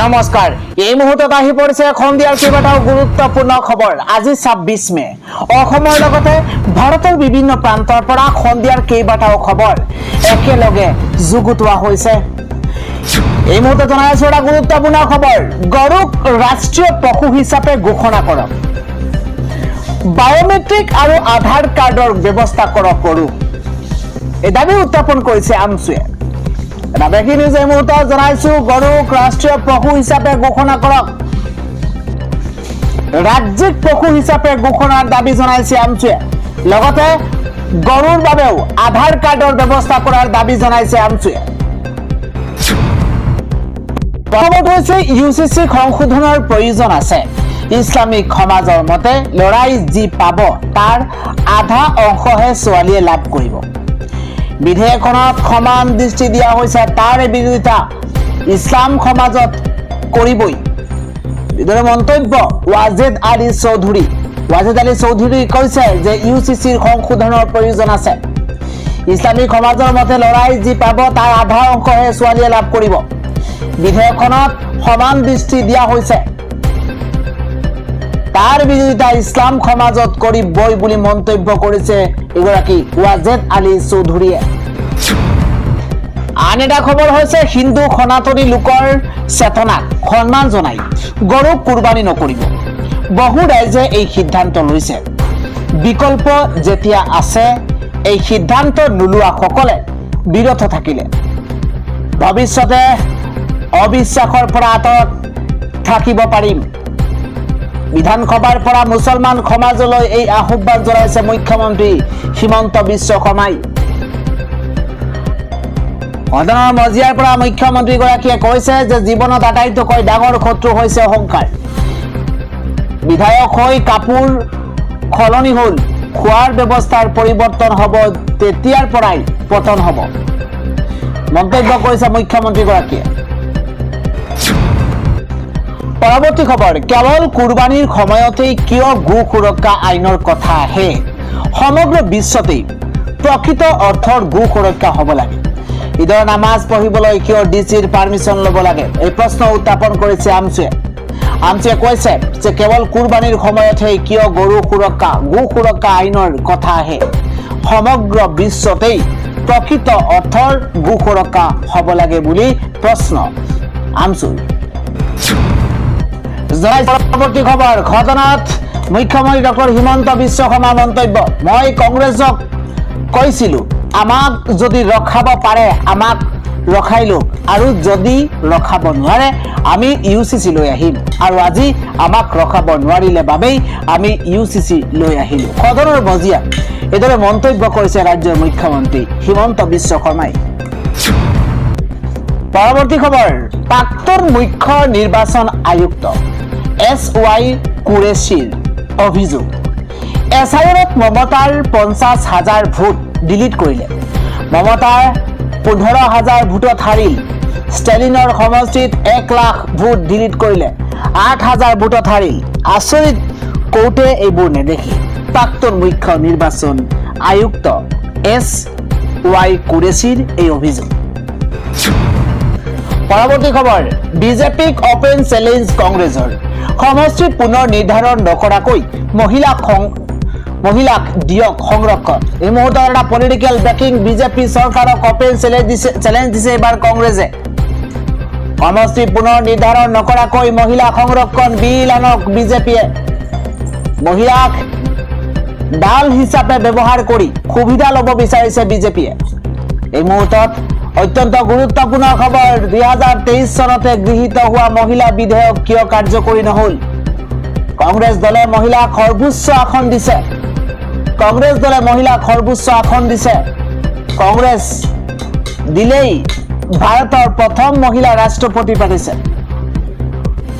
নমস্কাৰ এই মুহূৰ্তত আহি পৰিছে সন্ধিয়াৰ কেইবাটাও গুৰুত্বপূৰ্ণ খবৰ আজি ২৬ মে অসমৰ লগতে ভাৰতৰ বিভিন্ন প্ৰান্তৰ পৰা সন্ধিয়াৰ কেইবাটাও খবৰ একেলগে যুগুতোৱা হৈছে এই মুহূৰ্তত জনাইছো এটা গুৰুত্বপূৰ্ণ খবৰ গৰুক ৰাষ্ট্ৰীয় পশু হিচাপে ঘোষণা কৰক বায়োমেট্ৰিক আৰু আধাৰ কাৰ্ডৰ ব্যৱস্থা কৰক গৰু এই দাবী উত্থাপন কৰিছে আমচুৱে ব্ৰেকিং নিউজ এই মুহূৰ্তত জনাইছো গৰুক ৰাষ্ট্ৰীয় পশু হিচাপে ঘোষণা কৰক ৰাজ্যিক পশু হিচাপে ঘোষণাৰ দাবী জনাইছে আমচুৱে লগতে গৰুৰ বাবেও আধাৰ কাৰ্ডৰ ব্যৱস্থা কৰাৰ দাবী জনাইছে আমচুৱে প্ৰথমত হৈছে ইউচিচি সংশোধনৰ প্ৰয়োজন আছে ইছলামিক সমাজৰ মতে লৰাই যি পাব তাৰ আধা অংশহে ছোৱালীয়ে লাভ কৰিব বিধেয়কখনত সমান দৃষ্টি দিয়া হৈছে তাৰ বিৰোধিতা ইছলাম সমাজত কৰিবই বিদৰে মন্তব্য ৱাজেদ আলী চৌধুৰী কৈছে যে ইউচিচিৰ সংশোধনৰ প্ৰয়োজন আছে ইছলামিক সমাজৰ মতে লৰাই যি পাব তাৰ আধা অংশহে ছোৱালীয়ে লাভ কৰিব বিধেয়কখনত সমান দৃষ্টি দিয়া হৈছে তাৰ বিৰোধিতা ইছলাম সমাজত কৰিবই বুলি মন্তব্য কৰিছে এগৰাকী ৱাজেদ আলী চৌধুৰীয়ে আন এটা খবৰ হৈছে হিন্দু সনাতনী লোকৰ চেতনাক সন্মান জনাই গৰুক কুৰবানী নকৰিব বহু ৰাইজে এই সিদ্ধান্ত লৈছে বিকল্প যেতিয়া আছে এই সিদ্ধান্ত নোলোৱা সকলে বিৰত থাকিলে ভৱিষ্যতে অবিশ্বাসৰ পৰা আঁতৰত থাকিব পাৰিম বিধানসভাৰ পৰা মুছলমান সমাজলৈ এই আহ্বান জনাইছে মুখ্যমন্ত্ৰী হিমন্ত বিশ্ব শৰ্মাই সদনৰ মজিয়াৰ পৰা মুখ্যমন্ত্ৰীগৰাকীয়ে কৈছে যে জীৱনত আটাইতকৈ ডাঙৰ শত্ৰু হৈছে অহংকাৰ বিধায়ক হৈ কাপোৰ সলনি হ'ল খোৱাৰ ব্যৱস্থাৰ পৰিৱৰ্তন হ'ব তেতিয়াৰ পৰাই পতন হ'ব মন্তব্য কৰিছে মুখ্যমন্ত্ৰীগৰাকীয়ে পৰৱৰ্তী খবৰ কেৱল কুৰবানীৰ সময়তেই কিয় গো সুৰক্ষা আইনৰ কথা আহে সমগ্ৰ বিশ্বতেই প্ৰকৃত অৰ্থৰ গো সুৰক্ষা হ'ব লাগে ঈদৰ নামাজ পঢ়িবলৈ কিয় ডিচিৰ পাৰ্মিশ্যন ল'ব লাগে এই প্ৰশ্ন উত্থাপন কৰিছে আমচুৱে কৈছে যে কেৱল কুৰবানীৰ সময়তহে কিয় গো সুৰক্ষা আইনৰ কথা আহে সমগ্ৰ বিশ্বতেই প্ৰকৃত অৰ্থৰ গো সুৰক্ষা হ'ব লাগে বুলি প্ৰশ্ন আমচুৰ পৰৱৰ্তী খবৰ সদনত মুখ্যমন্ত্ৰী ডক্টৰ হিমন্ত বিশ্ব শৰ্মাৰ মন্তব্য মই কংগ্ৰেছক কৈছিলো আমাক যদি ৰখাব পাৰে আমাক ৰখাই লওক আৰু যদি ৰখাব নোৱাৰে আমি ইউচিচি লৈ আহিম আৰু আজি আমাক ৰখাব নোৱাৰিলে বাবেই আমি ইউচিচি লৈ আহিলো সদনৰ মজিয়াত এইদৰে মন্তব্য কৰিছে ৰাজ্যৰ মুখ্যমন্ত্ৰী হিমন্ত বিশ্ব শৰ্মাই পৰৱৰ্তী খবৰ প্ৰাক্তন মুখ্য নিৰ্বাচন আয়ুক্ত SY কুৰেশ্বীৰ অভিযোগ এছআইআৰত মমতাৰ 50,000 ভোট ডিলিট কৰিলে মমতাৰ 15,000 ভোটত হাৰিল ষ্টেলিনৰ সমষ্টিত 1 লাখ ভোট ডিলিট কৰিলে 8,000 ভোটত হাৰিল আচৰিত কোৰ্টে এইবোৰ নেদেখি প্ৰাক্তন মুখ্য নিৰ্বাচন আয়ুক্ত SY কুৰেশ্বীৰ এই অভিযোগ পৰৱৰ্তী খবৰ বিজেপিক অপেন চেলেঞ্জ কংগ্ৰেছৰ সমষ্টি পুনৰ নিৰ্ধাৰণ নকৰাকৈ মহিলাক দিয়ক সংৰক্ষণ এই মুহূৰ্তত এটা পলিটিকেল ব্ৰেকিং বিজেপি চৰকাৰক অপেন চেলেঞ্জ দিছে এবাৰ কংগ্ৰেছে সমষ্টি পুনৰ নিৰ্ধাৰণ নকৰাকৈ মহিলা সংৰক্ষণ বিল আনক বিজেপিয়ে মহিলাক ডাল হিচাপে ব্যৱহাৰ কৰি সুবিধা ল'ব বিচাৰিছে বিজেপিয়ে এই মুহূৰ্তত অত্যন্ত গুৰুত্বপূৰ্ণ খবৰ 2023 চনতে গৃহীত হোৱা মহিলা বিধেয়ক কিয় কাৰ্যকৰী নহল কংগ্ৰেছ দলে মহিলাক সৰ্বোচ্চ আসন দিছে কংগ্ৰেছ দিলেই ভাৰতৰ প্ৰথম মহিলা ৰাষ্ট্ৰপতি পাতিছে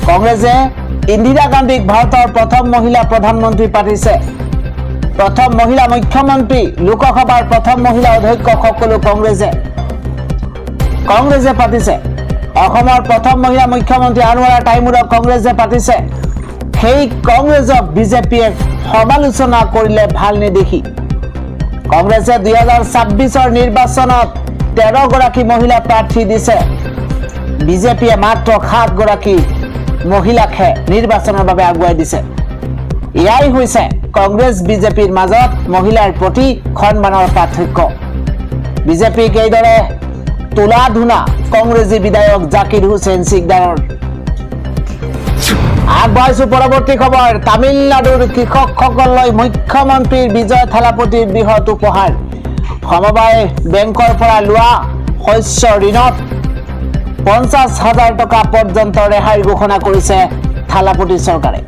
কংগ্ৰেছে ইন্দিৰা গান্ধীক ভাৰতৰ প্ৰথম মহিলা প্ৰধানমন্ত্ৰী পাতিছে প্ৰথম মহিলা মুখ্যমন্ত্ৰী লোকসভাৰ প্ৰথম মহিলা অধ্যক্ষ সকলো কংগ্ৰেছে পাতিছে অসমৰ প্ৰথম মহিলা মুখ্যমন্ত্ৰী আনোৱাৰা টাইমুৰক কংগ্ৰেছে পাতিছে সেই কংগ্ৰেছক বিজেপিয়ে সমালোচনা কৰিলে ভাল নেদেখি কংগ্ৰেছে 2026 নিৰ্বাচনত 13 গৰাকী মহিলা প্ৰাৰ্থী দিছে বিজেপিয়ে মাত্ৰ 7 গৰাকী মহিলাকহে নিৰ্বাচনৰ বাবে আগুৱাই দিছে। এয়াই হৈছে কংগ্ৰেছ বিজেপিৰ মাজত মহিলাৰ প্ৰতি সন্মানৰ পাৰ্থক্য। বিজেপিক এইদৰে তোলা ধুনা কংগ্ৰেছী বিধায়ক জাকিৰ হুছেইন সিকদাৰৰ। আগবাঢ়িছো পৰৱৰ্তী খবৰ। তামিলনাডুৰ কৃষকসকললৈ মুখ্যমন্ত্ৰীৰ বিজয় থালাপতিৰ বৃহৎ উপহাৰ। সমবায় বেংকৰ পৰা লোৱা শস্য ঋণত 50,000 টকা পৰ্যন্ত ৰেহাই ঘোষণা কৰিছে থালাপতি চৰকাৰে।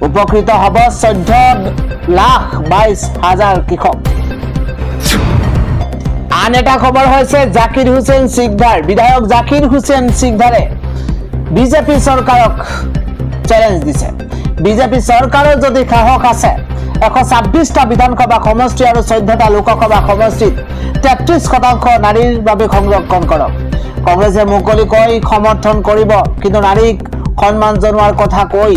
উপকৃত হ'ব 14,22,000 কৃষক। আন এটা খবৰ হৈছে জাকিৰ হুছেইন সিকদাৰ। বিধায়ক জাকিৰ হুছেইন সিকদাৰে বিজেপি চৰকাৰক চ্যালেঞ্জ দিছে। বিজেপি চৰকাৰৰ যদি সাহস আছে 126টা বিধানসভা সমষ্টি আৰু 14টা লোকসভা সমষ্টিত 33% নাৰীৰ বাবে সংৰক্ষণ কৰক। কংগ্ৰেছে মুকলিকৈ সমৰ্থন কৰিব, কিন্তু নাৰীক সন্মান জনোৱাৰ কথা কৈ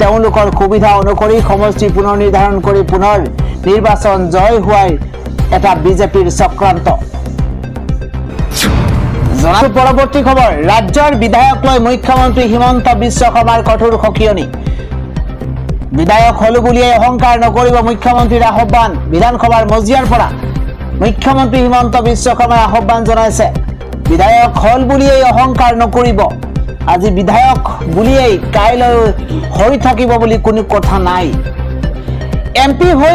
তেওঁলোকৰ সুবিধা অনুসৰি সমষ্টি পুনৰ নিৰ্ধাৰণ কৰি পুনৰ নিৰ্বাচন জয় হোৱাৰ এটা বিজেপিৰ চক্ৰান্ত। পৰৱৰ্তী খবৰ। ৰাজ্যৰ বিধায়ক লৈ মুখ্যমন্ত্ৰী হিমন্ত বিশ্ব শৰ্মাৰ কঠোৰ সকিয়নি। বিধায়ক হলো বুলিয়ে অহংকাৰ নকৰিব মুখ্যমন্ত্ৰীৰ আহ্বান। বিধানসভাৰ মজিয়াৰ পৰা মুখ্যমন্ত্ৰী হিমন্ত বিশ্ব শৰ্মাই আহ্বান জনাইছে। বিধায়ক হল বুলিয়ে অহংকাৰ নকৰিব। আজি বিধায়ক বুলিয়ে কাইলৈ হৈ থাকিব বুলি কোনো কথা নাই। এমপি হৈ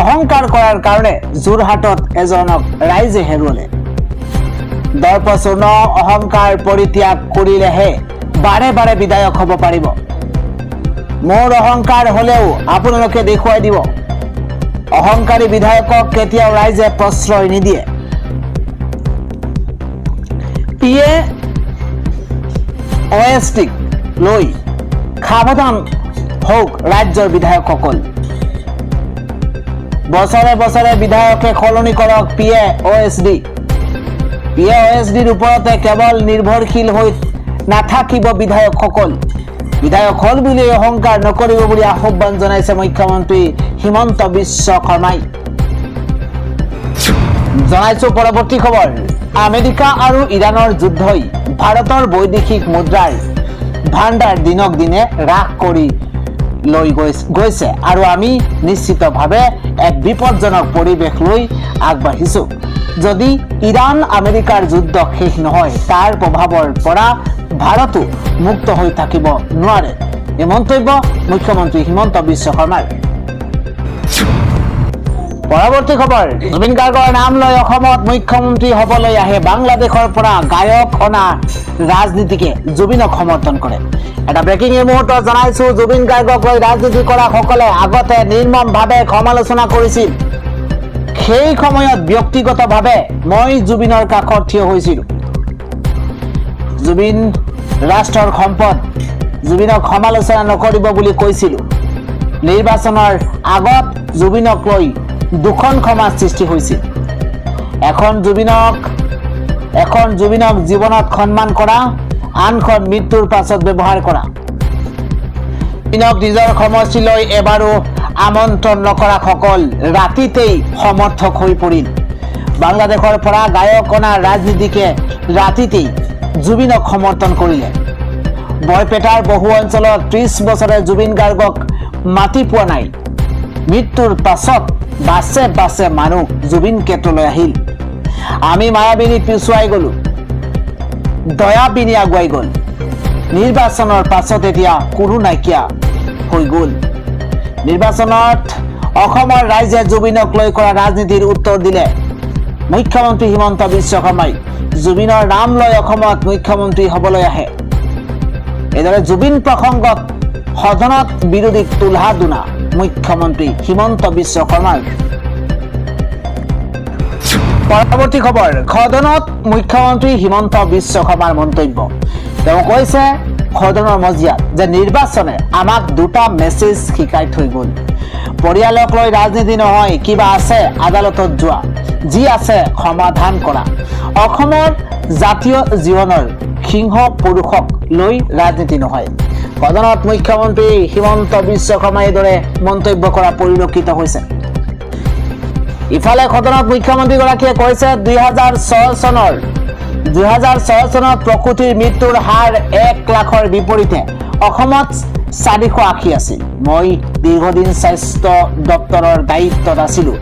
অহংকাৰ কৰাৰ কাৰণে যোৰহাটত এজনক ৰাইজে হেৰুৱালে। দৰ্পচূৰ্ণ অহংকাৰ পৰিত্যাগ কৰিলেহে বাৰে বাৰে বিধায়ক হ'ব পাৰিব। মোৰ অহংকাৰ হলেও আপোনালোকে দেখুৱাই দিব। অহংকাৰী বিধায়কক কেতিয়াও ৰাইজে প্ৰশ্ৰয় নিদিয়ে। পিএ OSTক লৈ সাৱধান হওক ৰাজ্যৰ বিধায়কসকল। বছৰে বছৰে বিধায়কে সলনি কৰক পিএ OSD। পিএ OSDৰ ওপৰতে কেৱল নিৰ্ভৰশীল হৈ নাথাকিব বিধায়কসকল। বিধায়ক হল বুলি অহংকাৰ নকৰিব বুলি আহ্বান জনাইছে মুখ্যমন্ত্ৰী হিমন্ত বিশ্ব শৰ্মাই। জনাইছো পৰৱৰ্তী খবৰ। আমেৰিকা আৰু ইৰাণৰ যুদ্ধই ভাৰতৰ বৈদেশিক মুদ্ৰাৰ ভাণ্ডাৰ দিনক দিনে হ্ৰাস কৰি লৈ গৈছে আৰু আমি নিশ্চিতভাৱে এক বিপদজনক পৰিৱেশ লৈ আগবাঢ়িছো। যদি ইৰাণ আমেৰিকাৰ যুদ্ধ শেষ নহয় তাৰ প্ৰভাৱৰ পৰা ভাৰতো মুক্ত হৈ থাকিব নোৱাৰে। এই মন্তব্য মুখ্যমন্ত্ৰী হিমন্ত বিশ্ব শৰ্মাৰ। পৰৱৰ্তী খবৰ। জুবিন গাৰ্গৰ নাম লৈ অসমত মুখ্যমন্ত্ৰী হ'বলৈ আহে বাংলাদেশৰ পৰা গায়ক অনা ৰাজনীতিকে জুবিনক সমৰ্থন কৰে। এটা ব্ৰেকিং এই মুহূৰ্তত জনাইছো। জুবিন গাৰ্গক লৈ ৰাজনীতি কৰা সকলে আগতে নিৰ্মমভাৱে সমালোচনা কৰিছিল। সেই সময়ত ব্যক্তিগতভাৱে মই জুবিনৰ কাষত থিয় হৈছিলো। জুবিন ৰাষ্ট্ৰৰ সম্পদ, জুবিনক সমালোচনা নকৰিব বুলি কৈছিলো। নিৰ্বাচনৰ আগত জুবিনক লৈ দুখন সমাজ সৃষ্টি হৈছিল। এখন জুবিনক জীৱনত সন্মান কৰা, আনখন মৃত্যুৰ পাছত ব্যৱহাৰ কৰা। জুবিনক নিজৰ সমষ্টিলৈ এবাৰো আমন্ত্ৰণ নকৰা সকল ৰাতিতেই সমৰ্থক হৈ পৰিল। বাংলাদেশৰ পৰা গায়ক অনা ৰাজনীতিকে ৰাতিতেই জুবিনক সমৰ্থন কৰিলে। বৰপেটাৰ বহু অঞ্চলত 30 বছৰে জুবিন গাৰ্গক মাতি পোৱা নাই। মৃত্যুৰ পাছত বাছে বাছে মানুহ জুবিন ক্ষেত্ৰলৈ আহিল। আমি মায়াবিনী পিছুৱাই গলো, দয়াবিনী আগুৱাই গল। নিৰ্বাচনৰ পাছত এতিয়া কোনো নাইকিয়া হৈ গল। নিৰ্বাচনত অসমৰ ৰাইজে জুবিনক লৈ কৰা ৰাজনীতিৰ উত্তৰ দিলে মুখ্যমন্ত্ৰী হিমন্ত বিশ্ব শৰ্মাই। জুবিনৰ নাম লৈ অসমত মুখ্যমন্ত্ৰী হ'বলৈ আহে। এইদৰে জুবিন প্ৰসংগত সদনত বিৰোধীক তোলা দুনা মুখ্যমন্ত্ৰী হিমন্ত বিশ্ব শৰ্মাৰ। পৰৱৰ্তী খবৰ। সদনত মুখ্যমন্ত্ৰী হিমন্ত বিশ্ব শৰ্মাৰ মন্তব্য। তেওঁ কৈছে সদনৰ মজিয়াত যে নিৰ্বাচনে আমাক দুটা মেছেজ শিকাই থৈ গল। পৰিয়ালক লৈ ৰাজনীতি নহয়, কিবা আছে আদালতত যোৱা, যি আছে সমাধান কৰা। অসমৰ জাতীয় জীৱনৰ সিংহ পুৰুষক লৈ ৰাজনীতি নহয়। সদনত মুখ্যমন্ত্ৰী হিমন্ত বিশ্ব শৰ্মাই এইদৰে মন্তব্য কৰা পৰিলক্ষিত হৈছে। ইফালে সদনত মুখ্যমন্ত্ৰীগৰাকীয়ে কৈছে 2006 চনৰ 2006 চনত প্ৰসূতিৰ মৃত্যুৰ হাৰ 1 লাখৰ বিপৰীতে অসমত 480 আছিল। মই দীৰ্ঘদিন স্বাস্থ্য দপ্তৰৰ দায়িত্বত আছিলোঁ।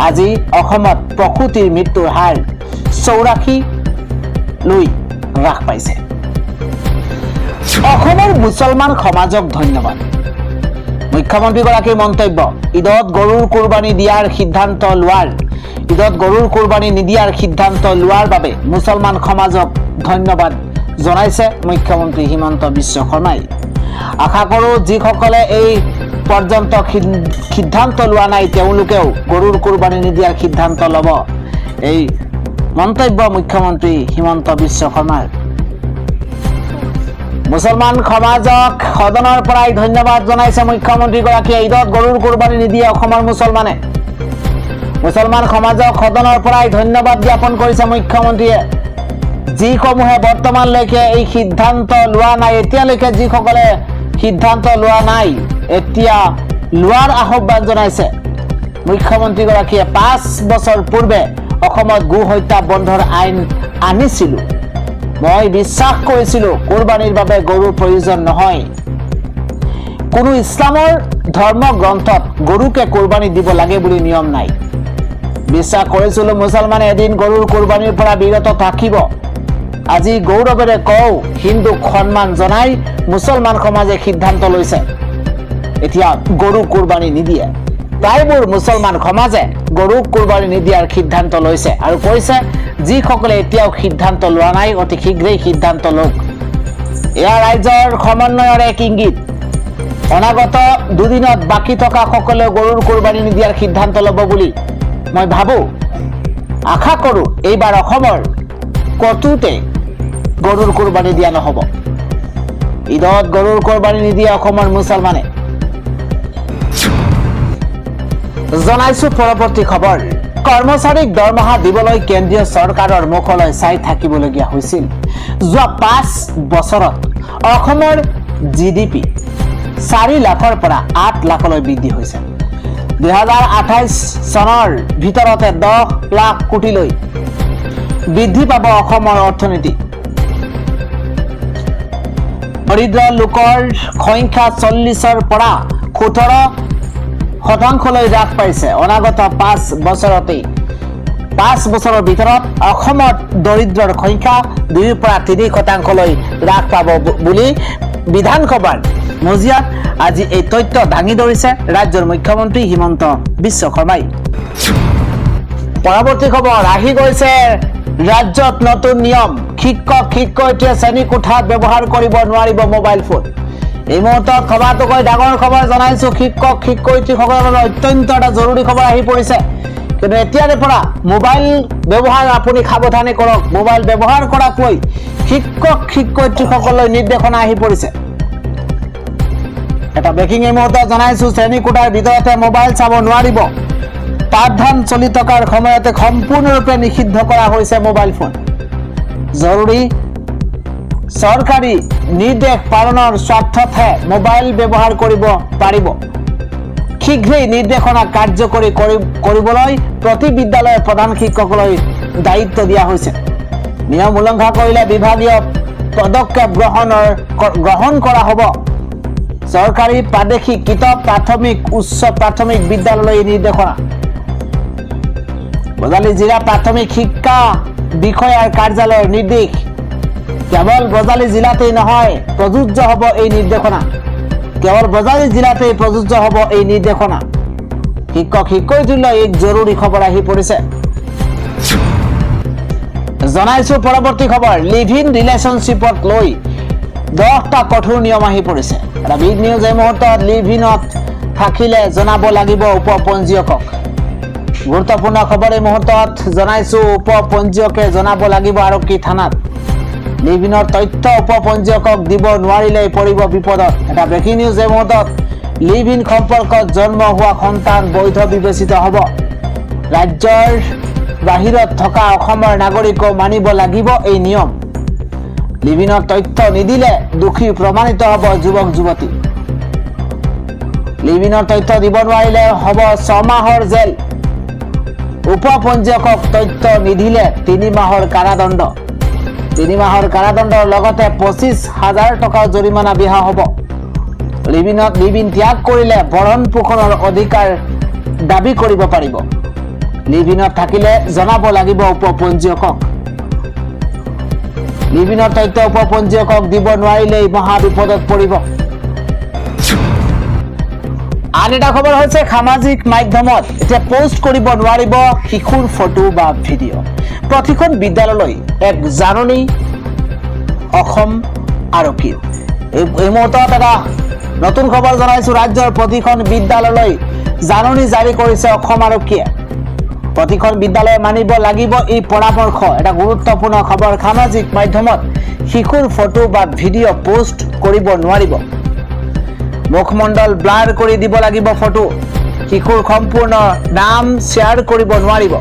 আজি অসমত প্ৰসূতিৰ মৃত্যুৰ হাৰ 84 লৈ হ্ৰাস পাইছে। অসমৰ মুছলমান সমাজক ধন্যবাদ। মুখ্যমন্ত্ৰীগৰাকীৰ মন্তব্য, ঈদত গৰুৰ কুৰবানী দিয়াৰ সিদ্ধান্ত লোৱাৰ বাবে মুছলমান সমাজক ধন্যবাদ জনাইছে মুখ্যমন্ত্ৰী হিমন্ত বিশ্ব শৰ্মাই। আশা কৰোঁ যিসকলে এই পৰ্যন্ত সিদ্ধান্ত লোৱা নাই তেওঁলোকেও গৰুৰ কুৰবানী নিদিয়াৰ সিদ্ধান্ত ল'ব। এই মন্তব্য মুখ্যমন্ত্ৰী হিমন্ত বিশ্ব শৰ্মাৰ। মুছলমান সমাজক সদনৰ পৰাই ধন্যবাদ জনাইছে মুখ্যমন্ত্ৰীগৰাকীয়ে। ঈদত গৰুৰ কুৰবানী নিদিয়ে অসমৰ মুছলমানে। মুছলমান সমাজক সদনৰ পৰাই ধন্যবাদ জ্ঞাপন কৰিছে মুখ্যমন্ত্ৰীয়ে। যিসমূহে বৰ্তমানলৈকে এই সিদ্ধান্ত লোৱা নাই, এতিয়ালৈকে যিসকলে সিদ্ধান্ত লোৱা নাই, এতিয়া লোৱাৰ আহ্বান জনাইছে মুখ্যমন্ত্ৰীগৰাকীয়ে। 5 বছৰ পূৰ্বে অসমত গো হত্যা বন্ধৰ আইন আনিছিলোঁ। মই বিশ্বাস কৰিছিলোঁ কুৰবানীৰ বাবে গৰুৰ প্ৰয়োজন নহয়। কোনো ইছলামৰ ধৰ্ম গ্ৰন্থত গৰুকে কুৰবানী দিব লাগে বুলি নিয়ম নাই। বিশ্বাস কৰিছিলোঁ মুছলমানে এদিন গৰুৰ কুৰবানীৰ পৰা বিৰত থাকিব। আজি গৌৰৱেৰে কওঁ, হিন্দুক সন্মান জনাই মুছলমান সমাজে সিদ্ধান্ত লৈছে এতিয়া গৰু কুৰবানী নিদিয়ে। প্ৰায়বোৰ মুছলমান সমাজে গৰুক কুৰবানী নিদিয়াৰ সিদ্ধান্ত লৈছে আৰু কৈছে যিসকলে এতিয়াও সিদ্ধান্ত লোৱা নাই অতি শীঘ্ৰেই সিদ্ধান্ত লওক। এয়া ৰাইজৰ সমন্বয়ৰ এক ইংগিত। অনাগত দুদিনত বাকী থকা সকলেও গৰুৰ কুৰবানী নিদিয়াৰ সিদ্ধান্ত ল'ব বুলি মই ভাবোঁ। আশা কৰোঁ এইবাৰ অসমৰ কতোতে গৰুৰ কুৰবানী দিয়া নহ'ব। ঈদত গৰুৰ কুৰবানী নিদিয়ে অসমৰ মুছলমানে। জনাইছো পৰৱৰ্তী খবৰ। কৰ্মচাৰীক দৰমহা দিবলৈ কেন্দ্ৰীয় চৰকাৰৰ মুখলৈ চাই থাকিবলগীয়া হৈছিল। যোৱা 5 বছৰত অসমৰ GDP 4 লাখৰ পৰা 8 লাখলৈ বৃদ্ধি হৈছে। 2028 চনৰ ভিতৰতে 10 লাখ কোটিলৈ বৃদ্ধি পাব অসমৰ অৰ্থনীতি। দৰিদ্ৰ লোকৰ সংখ্যা 40ৰ পৰা 17% হ্ৰাস পাইছে। অনাগত 5 বছৰৰ ভিতৰত অসমত দৰিদ্ৰৰ সংখ্যা 2ৰ পৰা 3% হ্ৰাস পাব বুলি বিধানসভাৰ মজিয়াত আজি এই তথ্য দাঙি ধৰিছে ৰাজ্যৰ মুখ্যমন্ত্ৰী হিমন্ত বিশ্ব শৰ্মাই। পৰৱৰ্তী খবৰ আহি গৈছে। ৰাজ্যত নতুন নিয়ম, শিক্ষক-শিক্ষয়িত্ৰীয়ে শ্ৰেণীকোঠাত ব্যৱহাৰ কৰিব নোৱাৰিব মোবাইল ফোন। এই মুহূৰ্তত সবাতোকৈ ডাঙৰ খবৰ জনাইছো। শিক্ষক-শিক্ষয়িত্ৰীসকলৰ বাবে অত্যন্ত এটা জৰুৰী খবৰ আহি পৰিছে। কিন্তু এতিয়াৰে পৰা মোবাইল ব্যৱহাৰ আপুনি সাৱধানে কৰক। মোবাইল ব্যৱহাৰ কৰাক লৈ শিক্ষক-শিক্ষয়িত্ৰীসকললৈ নিৰ্দেশনা আহি পৰিছে। এটা ব্ৰেকিং এই মুহূৰ্তত জনাইছো। শ্ৰেণীকোঠাৰ ভিতৰতে মোবাইল চাব নোৱাৰিব। পাঠদান চলি থকাৰ সময়তে সম্পূৰ্ণৰূপে নিষিদ্ধ কৰা হৈছে মোবাইল ফোন। জৰুৰী চৰকাৰী নিৰ্দেশ পালনৰ স্বাৰ্থতহে মোবাইল ব্যৱহাৰ কৰিব পাৰিব। শীঘ্ৰেই নিৰ্দেশনা কাৰ্যকৰী কৰিবলৈ প্ৰতি বিদ্যালয়ৰ প্ৰধান শিক্ষকলৈ দায়িত্ব দিয়া হৈছে। নিয়ম উলংঘা কৰিলে বিভাগীয় পদক্ষেপ গ্ৰহণ কৰা হ'ব। চৰকাৰী প্ৰাদেশিক প্ৰাথমিক উচ্চ প্ৰাথমিক বিদ্যালয়লৈ নিৰ্দেশনা। বজালী জিলা প্ৰাথমিক শিক্ষা বিষয়াৰ কাৰ্যালয়ৰ নিৰ্দেশ। কেৱল বজালী জিলাতেই নহয় প্ৰযোজ্য হ'ব এই নিৰ্দেশনা। শিক্ষক-শিক্ষয়িত্ৰীলৈ এক জৰুৰী খবৰ আহি পৰিছে। জনাইছো পৰৱৰ্তী খবৰ। লিভ ইন ৰিলেশ্যনশ্বিপক লৈ 10টা কঠোৰ নিয়ম আহি পৰিছে। এটা বিগ নিউজ এই মুহূৰ্তত। লিভ ইনত থাকিলে জনাব লাগিব উপপঞ্জীয়কক। গুৰুত্বপূৰ্ণ খবৰ এই মুহূৰ্তত জনাইছো। উপপঞ্জীয়কে জনাব লাগিব আৰক্ষী থানাত। লিভ ইনৰ তথ্য উপপঞ্জীয়কক দিব নোৱাৰিলে পৰিব বিপদত। এটা ব্ৰেকিং নিউজ এই মুহূৰ্তত। লিভ ইন সম্পৰ্কত জন্ম হোৱা সন্তান বৈধ বিবেচিত হ'ব। ৰাজ্যৰ বাহিৰত থকা অসমৰ নাগৰিকো মানিব লাগিব এই নিয়ম। লিভ ইনৰ তথ্য নিদিলে দোষী প্ৰমাণিত হ'ব যুৱক যুৱতী। লিভ ইনৰ তথ্য দিব নোৱাৰিলে হ'ব 6 মাহৰ জেল। উপপঞ্জীয়কক তথ্য নিদিলে 3 মাহৰ কাৰাদণ্ড। 3 মাহৰ কাৰাদণ্ডৰ লগতে 25,000 টকা জৰিমনা বিহা হ'ব। লিভ-ইন ত্যাগ কৰিলে ভৰণ পোষণৰ অধিকাৰ দাবী কৰিব পাৰিব। লিভ-ইনত থাকিলে জনাব লাগিব উপপঞ্জীয়কক। লিভ-ইনৰ তথ্য উপপঞ্জীয়কক দিব নোৱাৰিলেই মহা বিপদত পৰিব। আন এটা খবৰ হৈছে সামাজিক মাধ্যমত এতিয়া পোষ্ট কৰিব নোৱাৰিব শিশুৰ ফটো বা ভিডিঅ'। প্ৰতিখন বিদ্যালয়লৈ এক জাননী অসম আৰক্ষীৰ। এই মুহূৰ্তত এটা নতুন খবৰ জনাইছো, ৰাজ্যৰ প্ৰতিখন বিদ্যালয়লৈ জাননী জাৰি কৰিছে অসম আৰক্ষীয়ে। প্ৰতিখন বিদ্যালয়ে মানিব লাগিব এই পৰামৰ্শ। এটা গুৰুত্বপূৰ্ণ খবৰ, সামাজিক মাধ্যমত শিশুৰ ফটো বা ভিডিঅ' পোষ্ট কৰিব নোৱাৰিব। মুখমণ্ডল ব্লাৰ কৰি দিব লাগিব ফটো। শিশুৰ সম্পূৰ্ণ নাম শ্বেয়াৰ কৰিব নোৱাৰিব।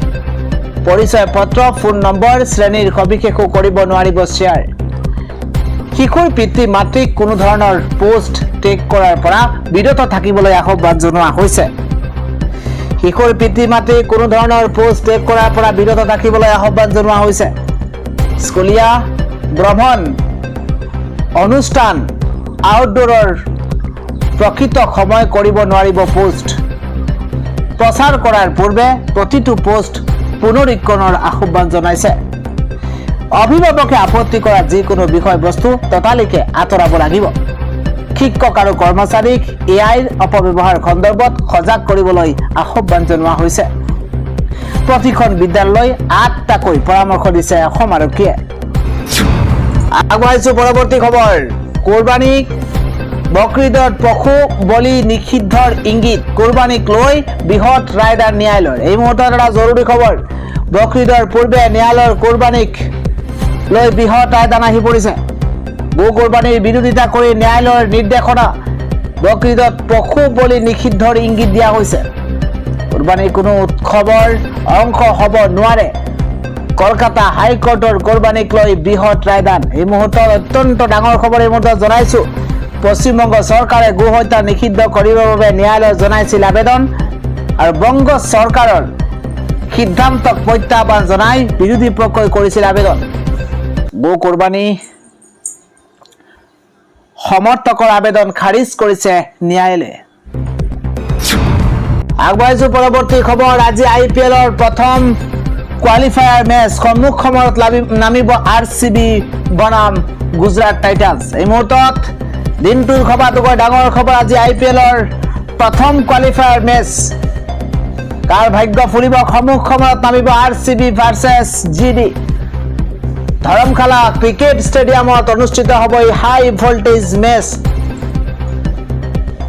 পৰিচয় পত্ৰ, ফোন নম্বৰ, শ্ৰেণীৰ সবিশেষো কৰিব নোৱাৰিব শ্বেয়াৰ। শিশুৰ পিতৃ মাতৃক কোনো ধৰণৰ পোষ্ট টেগ কৰাৰ পৰা বিৰত থাকিবলৈ আহ্বান জনোৱা হৈছে। শিশুৰ পিতৃ মাতৃক কোনো ধৰণৰ পোষ্ট টেগ কৰাৰ পৰা বিৰত থাকিবলৈ আহ্বান জনোৱা হৈছে। স্কুলীয়া ভ্ৰমণ, অনুষ্ঠান, আউটডোৰৰ প্ৰকৃত সময় কৰিব নোৱাৰিব পোষ্ট। প্ৰচাৰ কৰাৰ পূৰ্বে প্ৰতিটো পোষ্ট পুনৰীক্ষণৰ আহ্বান জনাইছে। অভিভাৱকে আপত্তি কৰা যিকোনো বিষয়বস্তু ততালিকে আঁতৰাব লাগিব। শিক্ষক আৰু কৰ্মচাৰীক এআইৰ অপব্যৱহাৰ সন্দৰ্ভত সজাগ কৰিবলৈ আহ্বান জনোৱা হৈছে। প্ৰতিখন বিদ্যালয়লৈ 8টাকৈ পৰামৰ্শ দিছে অসম আৰক্ষীয়ে। আগবাঢ়িছো পৰৱৰ্তী খবৰ। কোৰবানীক বকৰীদত পশু বলি নিষিদ্ধৰ ইংগিত। কোৰবানীক লৈ বৃহৎ ৰায়দান ন্যায়ালয়ৰ। এই মুহূৰ্তত এটা জৰুৰী খবৰ। বকৰীদৰ পূৰ্বে ন্যায়ালয়ৰ কোৰবানীক লৈ বৃহৎ ৰায়দান আহি পৰিছে। গো কোৰবানীৰ বিৰোধিতা কৰি ন্যায়ালয়ৰ নিৰ্দেশনা। বকৰীদত পশু বলি নিষিদ্ধৰ ইংগিত দিয়া হৈছে। কোৰবানীৰ কোনো উৎসৱৰ অংশ হ'ব নোৱাৰে। কলকাতা হাইকোৰ্টৰ কোৰবানীক লৈ বৃহৎ ৰায়দান। এই মুহূৰ্তত অত্যন্ত ডাঙৰ খবৰ এই মুহূৰ্তত জনাইছো। পশ্চিমবংগ চৰকাৰে গো হত্যা নিষিদ্ধ কৰিবৰ বাবে ন্যায়ালয়ত জনাইছিল আবেদন, আৰু বংগ চৰকাৰৰ সিদ্ধান্তক প্ৰত্যাহ্বান জনাই বিৰোধী পক্ষই কৰিছিল আবেদন। গো কোৰবানী সমৰ্থকৰ আবেদন খাৰিজ কৰিছে ন্যায়ালয়ে। আগবাঢ়িছো পৰৱৰ্তী খবৰ। আজি IPLৰ প্ৰথম কোৱালিফায়াৰ মেচ সন্মুখ সমৰত নামিব RCB বনাম গুজৰাট টাইটান্স। এই মুহূৰ্তত দিনটোৰ সবাতোকৈ ডাঙৰ খবৰ। আজি IPLৰ প্ৰথম কোৱালিফায়াৰ মেচ। কাৰ ভাগ্য ফুৰিব? সন্মুখ সমৰত নামিব RCB versus GD। Dharamshala cricket ষ্টেডিয়ামত অনুষ্ঠিত হ'ব এই হাই ভল্টেজ মেচ।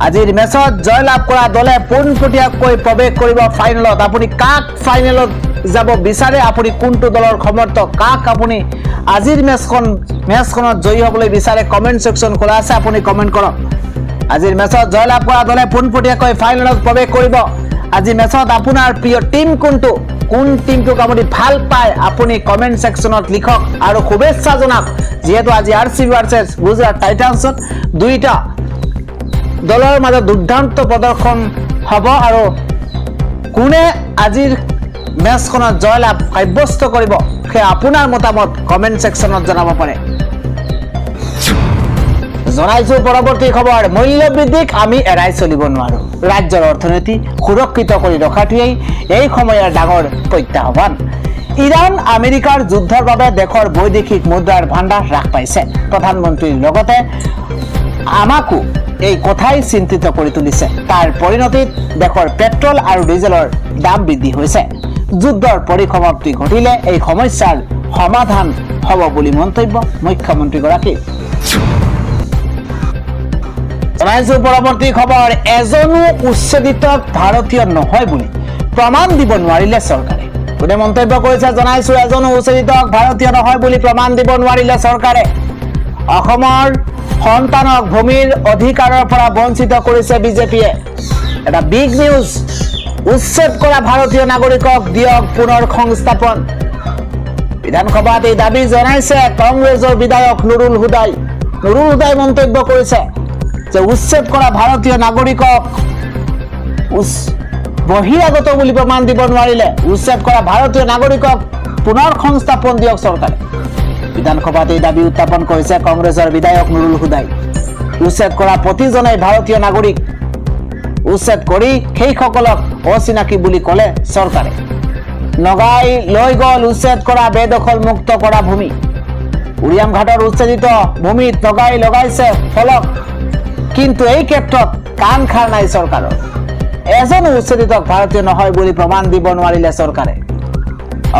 আজিৰ মেচত জয়লাভ কৰা দলে পোনপটীয়াকৈ প্ৰৱেশ কৰিব ফাইনেলত। আপুনি কাক ফাইনেলত যাব বিচাৰে? আপুনি কোনটো দলৰ সমৰ্থক? কাক আপুনি আজিৰ মেচখনত জয়ী হ'বলৈ বিচাৰে? কমেণ্ট ছেকশ্যন খোলা আছে, আপুনি কমেণ্ট কৰক। আজিৰ মেচত জয়লাভ কৰা দলে পোনপটীয়াকৈ ফাইনেলত প্ৰৱেশ কৰিব। আজি মেচত আপোনাৰ প্ৰিয় টিম কোনটো? কোন টিমটোক আপুনি ভাল পায়? আপুনি কমেণ্ট ছেকশ্যনত লিখক আৰু শুভেচ্ছা জনাওক। যিহেতু আজি RCB ভাৰ্চেছ গুজৰাট টাইটান্সত দুইটা দলৰ মাজত দুৰ্দান্ত প্ৰদৰ্শন হ'ব, আৰু কোনে আজিৰ মেচখনত জয়লাভ সাব্যস্ত কৰিব সেই আপোনাৰ মতামত কমেণ্ট ছেকশ্যনত জনাব পাৰে। জনাইছো পৰৱৰ্তী খবৰ। মূল্যবৃদ্ধিক আমি এৰাই চলিব নোৱাৰো। ৰাজ্যৰ অৰ্থনীতি সুৰক্ষিত কৰি ৰখাটোৱেই এই সময়ৰ ডাঙৰ প্ৰত্যাহ্বান। ইৰাণ আমেৰিকাৰ যুদ্ধৰ বাবে দেশৰ বৈদেশিক মুদ্ৰাৰ ভাণ্ডাৰ হ্ৰাস পাইছে। প্ৰধানমন্ত্ৰীৰ লগতে আমাকো এই কথাই চিন্তিত কৰি তুলিছে। তাৰ পৰিণতিত দেশৰ পেট্ৰল আৰু ডিজেলৰ দাম বৃদ্ধি হৈছে। যুদ্ধৰ পৰিসমাপ্তি ঘটিলে এই সমস্যাৰ সমাধান হ'ব বুলি মন্তব্য মুখ্যমন্ত্ৰীগৰাকীৰ। জনাইছো পৰৱৰ্তী খবৰ। এজনো উচ্ছেদিত ভাৰতীয় নহয় বুলি প্ৰমাণ দিব নোৱাৰিলে চৰকাৰে। কোনে মন্তব্য কৰিছে জনাইছো। এজনো উচ্ছেদিত ভাৰতীয় নহয় বুলি প্ৰমাণ দিব নোৱাৰিলে চৰকাৰে। অসমৰ সন্তানক ভূমিৰ অধিকাৰৰ পৰা বঞ্চিত কৰিছে বিজেপিয়ে। এটা বিগ নিউজ। উচ্ছেদ কৰা ভাৰতীয় নাগৰিকক দিয়ক পুনৰ সংস্থাপন। বিধানসভাত এই দাবী জনাইছে কংগ্ৰেছৰ বিধায়ক নুৰুল হুদাই। নুৰুল হুদাই মন্তব্য কৰিছে যে উচ্ছেদ কৰা ভাৰতীয় নাগৰিকক বহিৰাগত বুলি প্ৰমাণ দিব নোৱাৰিলে উচ্ছেদ কৰা ভাৰতীয় নাগৰিকক পুনৰ সংস্থাপন দিয়ক চৰকাৰে। বিধানসভাত এই দাবী উত্থাপন কৰিছে কংগ্ৰেছৰ বিধায়ক নুৰুল হুদাই। উচ্ছেদ কৰা প্ৰতিজনেই ভাৰতীয় নাগৰিক। উচ্ছেদ কৰি সেইসকলক অচিনাকি বুলি ক'লে চৰকাৰে। নগাই লৈ গ'ল উচ্ছেদ কৰা বেদখল মুক্ত কৰা ভূমি। উৰিয়াম ঘাটৰ উচ্ছেদিত ভূমিত নগাই লগাইছে ফলক, কিন্তু এই ক্ষেত্ৰত কাণ খাৰ নাই চৰকাৰৰ। এজনো উচ্ছেদিতক ভাৰতীয় নহয় বুলি প্ৰমাণ দিব নোৱাৰিলে চৰকাৰে।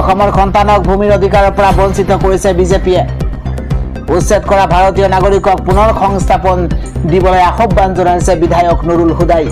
অসমৰ সন্তানক ভূমিৰ অধিকাৰৰ পৰা বঞ্চিত কৰিছে বিজেপিয়ে। উচ্ছেদ কৰা ভাৰতীয় নাগৰিকক পুনৰ সংস্থাপন দিবলৈ আহ্বান জনাইছে বিধায়ক নুৰুল হুদাই।